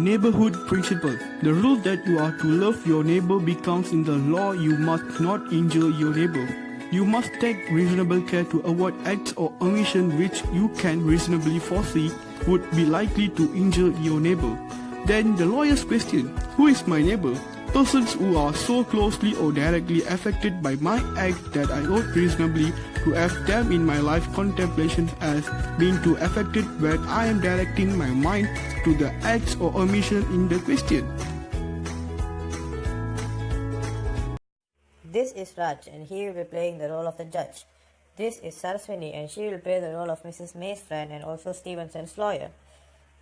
neighbourhood principle. The rule that you are to love your neighbour becomes in the law. You must not injure your neighbour. You must take reasonable care to avoid acts or omission which you can reasonably foresee would be likely to injure your neighbour. Then the lawyer's question, who is my neighbour? Persons who are so closely or directly affected by my act that I ought reasonably to have them in my life contemplations as being too affected when I am directing my mind to the acts or omission in the question. This is Raj and he will be playing the role of the judge. This is Saraswini and she will play the role of Mrs. May's friend and also Stevenson's lawyer.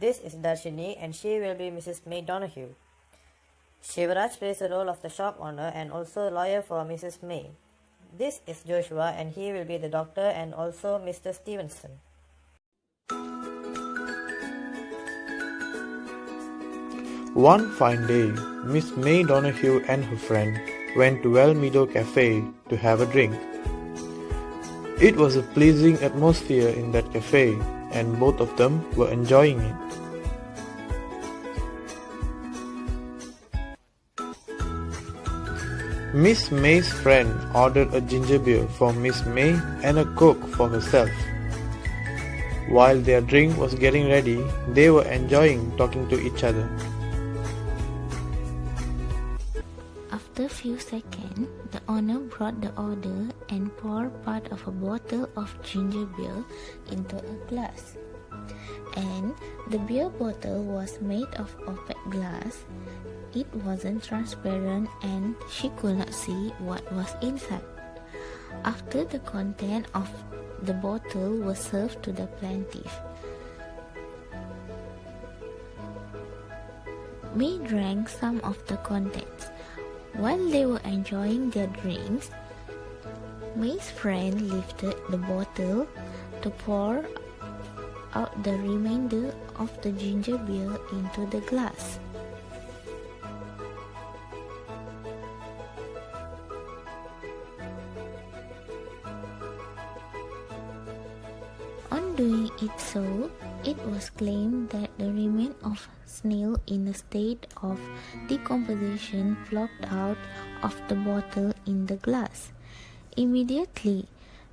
This is Darshini and she will be Mrs. May Donoghue. Shivaraj plays the role of the shop owner and also lawyer for Mrs. May. This is Joshua and he will be the doctor and also Mr. Stevenson. One fine day, Miss May Donoghue and her friend went to Well Meadow Cafe to have a drink. It was a pleasing atmosphere in that cafe and both of them were enjoying it. Miss May's friend ordered a ginger beer for Miss May and a Coke for herself. While their drink was getting ready, they were enjoying talking to each other. After a few seconds, the owner brought the order and poured part of a bottle of ginger beer into a glass. And the beer bottle was made of opaque glass. It wasn't transparent and she could not see what was inside. After the content of the bottle was served to the plaintiff, May drank some of the contents. While they were enjoying their drinks, May's friend lifted the bottle to pour out the remainder of the ginger beer into the glass. On doing it so, it was claimed that the remains of snail in a state of decomposition flopped out of the bottle in the glass. Immediately,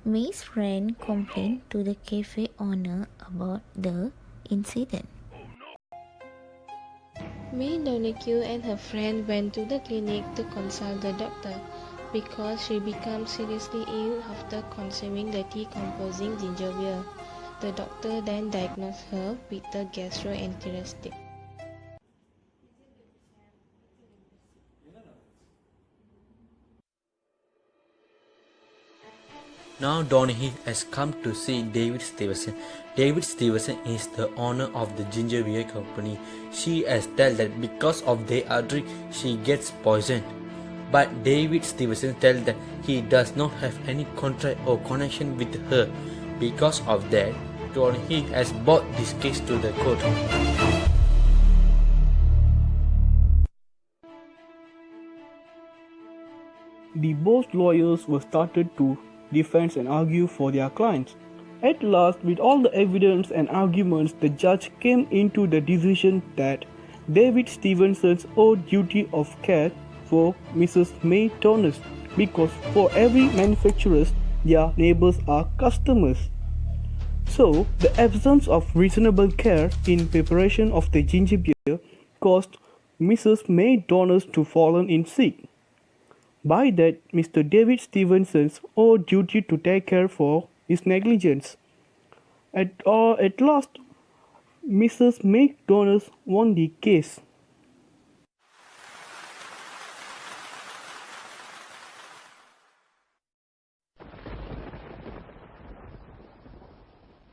May's friend complained to the cafe owner about the incident. May Donoghue and her friend went to the clinic to consult the doctor because she became seriously ill after consuming the decomposing ginger beer. The doctor then diagnosed her with a gastroenteritis. Now Donoghue has come to see David Stevenson. David Stevenson is the owner of the ginger beer company. She has told that because of their drink, she gets poisoned. But David Stevenson tells that he does not have any contract or connection with her. Because of that, Donoghue has brought this case to the court. The both lawyers were started to defend and argue for their clients. At last, with all the evidence and arguments, the judge came into the decision that David Stevenson's owed duty of care for Mrs. May Donoghue because for every manufacturer, their neighbors are customers. So, the absence of reasonable care in preparation of the ginger beer caused Mrs. May Donoghue to fall in sick. By that, Mr. David Stevenson's owed duty to take care for his negligence. At last, Mrs. May Donoghue won the case.